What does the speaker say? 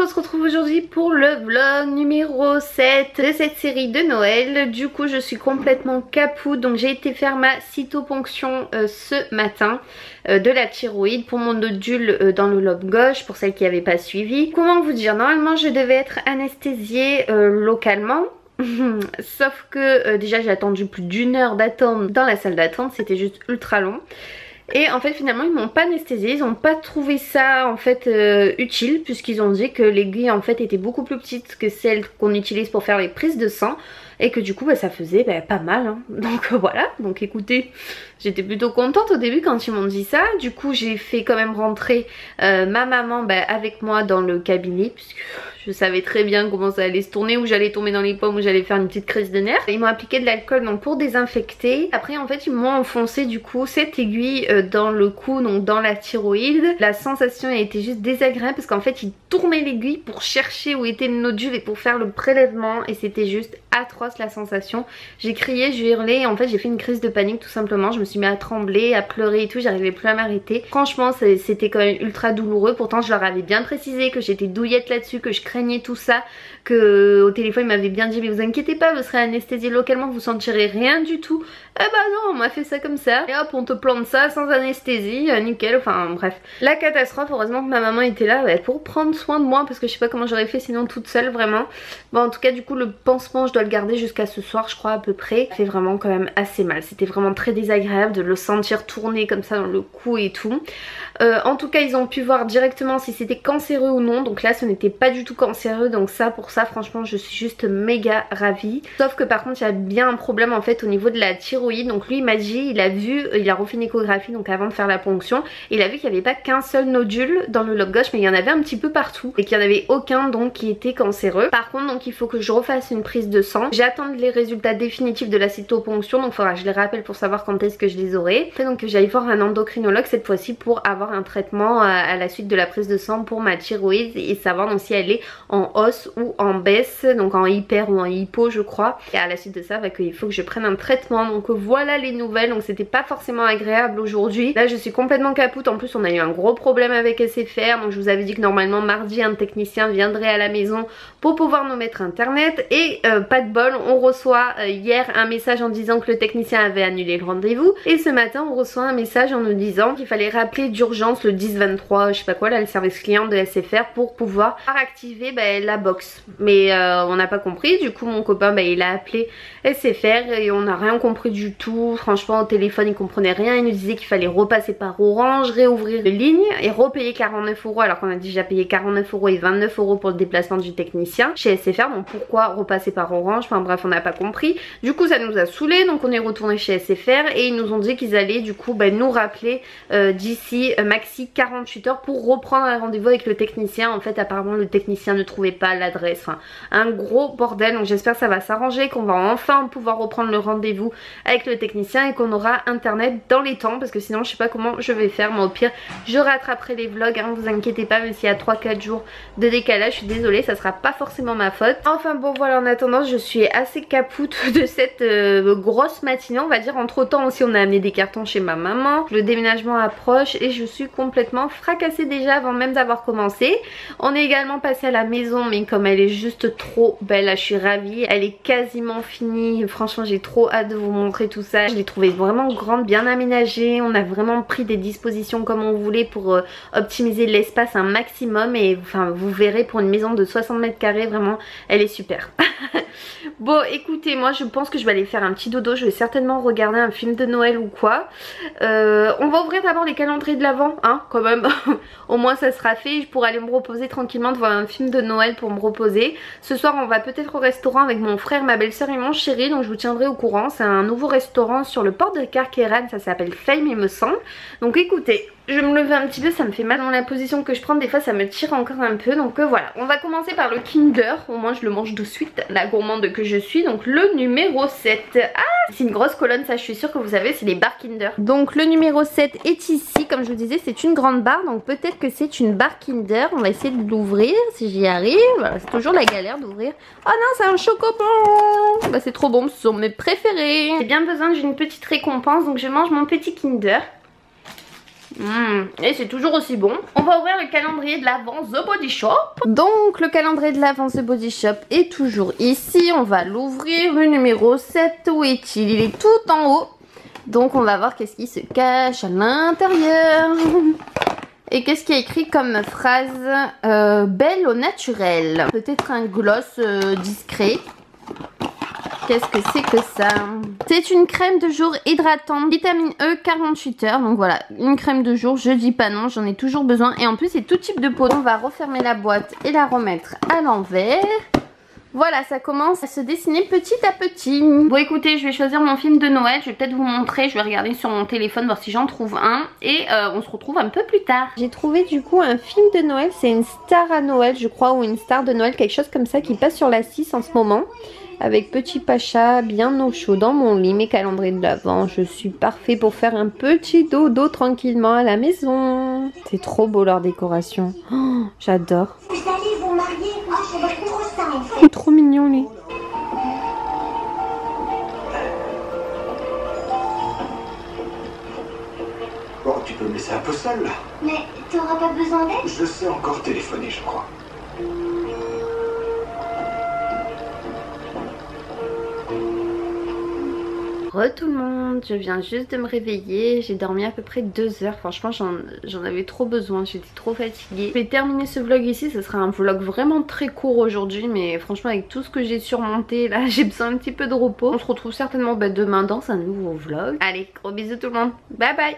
on se retrouve aujourd'hui pour le vlog numéro 7 de cette série de Noël. Du coup je suis complètement capoute, donc j'ai été faire ma cytoponction ce matin de la thyroïde pour mon nodule dans le lobe gauche, pour celles qui n'avaient pas suivi. Comment vous dire, normalement je devais être anesthésiée localement. Sauf que déjà j'ai attendu plus d'1 heure d'attente dans la salle d'attente, c'était juste ultra long. Et en fait finalement ils m'ont pas anesthésié, ils ont pas trouvé ça en fait utile, puisqu'ils ont dit que l'aiguille en fait était beaucoup plus petite que celle qu'on utilise pour faire les prises de sang. Et que du coup ça faisait pas mal hein. Donc voilà, donc écoutez, j'étais plutôt contente au début quand ils m'ont dit ça. Du coup j'ai fait quand même rentrer ma maman avec moi dans le cabinet, puisque je savais très bien comment ça allait se tourner, où j'allais tomber dans les pommes, où j'allais faire une petite crise de nerfs. Ils m'ont appliqué de l'alcool donc pour désinfecter. Après en fait ils m'ont enfoncé du coup cette aiguille dans le cou, donc dans la thyroïde. La sensation a été juste désagréable parce qu'en fait ils tournaient l'aiguille pour chercher où était le nodule et pour faire le prélèvement, et c'était juste atroce la sensation. J'ai crié, j'ai hurlé, et en fait j'ai fait une crise de panique tout simplement. Je me suis mis à trembler, à pleurer et tout, j'arrivais plus à m'arrêter. Franchement c'était quand même ultra douloureux. Pourtant je leur avais bien précisé que j'étais douillette là-dessus, que je craignais tout ça, que au téléphone ils m'avaient bien dit mais vous inquiétez pas, vous serez anesthésié localement, vous sentirez rien du tout. Eh bah non, on m'a fait ça comme ça, et hop on te plante ça sans anesthésie, nickel. Enfin bref, la catastrophe. Heureusement que ma maman était là pour prendre soin de moi, parce que je sais pas comment j'aurais fait sinon toute seule vraiment. Bon en tout cas du coup le pansement je dois le garder jusqu'à ce soir je crois à peu près. Ça fait vraiment quand même assez mal, c'était vraiment très désagréable de le sentir tourner comme ça dans le cou et tout. En tout cas ils ont pu voir directement si c'était cancéreux ou non, donc là ce n'était pas du tout cancéreux, donc ça pour ça franchement je suis juste méga ravie. Sauf que par contre il y a bien un problème en fait au niveau de la thyroïde. Donc lui il m'a dit, il a refait une échographie donc avant de faire la ponction, et il a vu qu'il n'y avait pas qu'un seul nodule dans le lobe gauche, mais il y en avait un petit peu partout et qu'il n'y en avait aucun donc qui était cancéreux. Par contre donc il faut que je refasse une prise de sang. J'attends les résultats définitifs de la cytoponction, donc il faudra que je les rappelle pour savoir quand est-ce que je les aurai. Après donc j'aille voir un endocrinologue cette fois-ci pour avoir un traitement à la suite de la prise de sang pour ma thyroïde, et savoir donc si elle est en hausse ou en baisse, donc en hyper ou en hypo je crois. Et à la suite de ça il faut que je prenne un traitement. Donc voilà les nouvelles. Donc c'était pas forcément agréable aujourd'hui. Là je suis complètement capoute. En plus on a eu un gros problème avec SFR, donc je vous avais dit que normalement mardi un technicien viendrait à la maison pour pouvoir nous mettre internet, et pas de bol, on reçoit hier un message en disant que le technicien avait annulé le rendez-vous, et ce matin on reçoit un message en nous disant qu'il fallait rappeler d'urgence le 10-23 je sais pas quoi là, le service client de SFR, pour pouvoir activer la box. Mais on n'a pas compris. Du coup mon copain il a appelé SFR et on n'a rien compris du tout. Franchement au téléphone il comprenait rien, il nous disait qu'il fallait repasser par Orange, réouvrir les lignes et repayer 49 € alors qu'on a déjà payé 49 € et 29 € pour le déplacement du technicien chez SFR. Donc pourquoi repasser par Orange? Enfin bref on n'a pas compris. Du coup ça nous a saoulé, donc on est retourné chez SFR et ils nous ont dit qu'ils allaient du coup nous rappeler d'ici maxi 48 heures pour reprendre un rendez-vous avec le technicien. En fait apparemment le technicien ne trouvait pas l'adresse, enfin un gros bordel. Donc j'espère que ça va s'arranger, qu'on va enfin pouvoir reprendre le rendez-vous avec le technicien et qu'on aura internet dans les temps, parce que sinon je sais pas comment je vais faire. Mais au pire je rattraperai les vlogs hein, vous inquiétez pas, même s'il y a 3-4 jours de décalage, je suis désolée, ça sera pas forcément ma faute. Enfin bon voilà, en attendant je suis assez capoute de cette grosse matinée on va dire. Entre temps aussi on a amené des cartons chez ma maman, le déménagement approche et je suis complètement fracassée déjà avant même d'avoir commencé. On est également passé à la maison, mais comme elle est juste trop belle, là je suis ravie, elle est quasiment finie. Franchement j'ai trop hâte de vous montrer tout ça. Je l'ai trouvée vraiment grande, bien aménagée, on a vraiment pris des dispositions comme on voulait pour optimiser l'espace un maximum, et enfin vous verrez pour une maison de 60 mètres carrés vraiment elle est super. Bon écoutez, moi je pense que je vais aller faire un petit dodo, je vais certainement regarder un film de Noël ou quoi. On va ouvrir d'abord les calendriers de l'Avent hein quand même. Au moins ça sera fait, je pourrai aller me reposer tranquillement devant un film de Noël pour me reposer. Ce soir on va peut-être au restaurant avec mon frère, ma belle-sœur et mon chéri, donc je vous tiendrai au courant. C'est un nouveau restaurant sur le port de Carqueiranne, ça s'appelle Fame il me semble. Donc écoutez, je vais me lever un petit peu, ça me fait mal dans la position que je prends, des fois ça me tire encore un peu. Donc voilà, on va commencer par le Kinder, au moins je le mange de suite, la gourmande que je suis. Donc le numéro 7, ah c'est une grosse colonne, ça je suis sûre que vous savez, c'est les barres Kinder. Donc le numéro 7 est ici, comme je vous disais c'est une grande barre, donc peut-être que c'est une barre Kinder. On va essayer de l'ouvrir si j'y arrive. Voilà, c'est toujours la galère d'ouvrir. Oh non, c'est un chocobon. Bah c'est trop bon, ce sont mes préférés. J'ai bien besoin d'une petite récompense, donc je mange mon petit Kinder. Et c'est toujours aussi bon. On va ouvrir le calendrier de l'Avent The Body Shop. Donc le calendrier de l'Avent The Body Shop est toujours ici. On va l'ouvrir. Le numéro 7, où est-il? Il est tout en haut. Donc on va voir qu'est-ce qui se cache à l'intérieur. Et qu'est-ce qui est écrit comme phrase? Belle au naturel. Peut-être un gloss discret. Qu'est-ce que c'est que ça? C'est une crème de jour hydratante, vitamine E, 48 heures. Donc voilà, une crème de jour, je dis pas non, j'en ai toujours besoin. Et en plus, c'est tout type de peau. On va refermer la boîte et la remettre à l'envers. Voilà, ça commence à se dessiner petit à petit. Bon écoutez, je vais choisir mon film de Noël. Je vais peut-être vous montrer, je vais regarder sur mon téléphone, voir si j'en trouve un. Et on se retrouve un peu plus tard. J'ai trouvé du coup un film de Noël. C'est une star à Noël, je crois, ou une star de Noël, quelque chose comme ça, qui passe sur la 6 en ce moment. Avec Petit Pacha bien au chaud dans mon lit, mes calendriers de l'Avent. Je suis parfait pour faire un petit dodo tranquillement à la maison. C'est trop beau leur décoration. Oh, j'adore. Vous allez vous marier, ça va être trop simple. Il est trop mignon lui. Bon, tu peux me laisser un peu seul là. Mais t'auras pas besoin d'aide? Je sais encore téléphoner, je crois. Re tout le monde, je viens juste de me réveiller, j'ai dormi à peu près 2 heures, franchement j'en avais trop besoin, j'étais trop fatiguée. Je vais terminer ce vlog ici, ce sera un vlog vraiment très court aujourd'hui, mais franchement avec tout ce que j'ai surmonté là, j'ai besoin un petit peu de repos. On se retrouve certainement demain dans un nouveau vlog. Allez, gros bisous tout le monde, bye bye.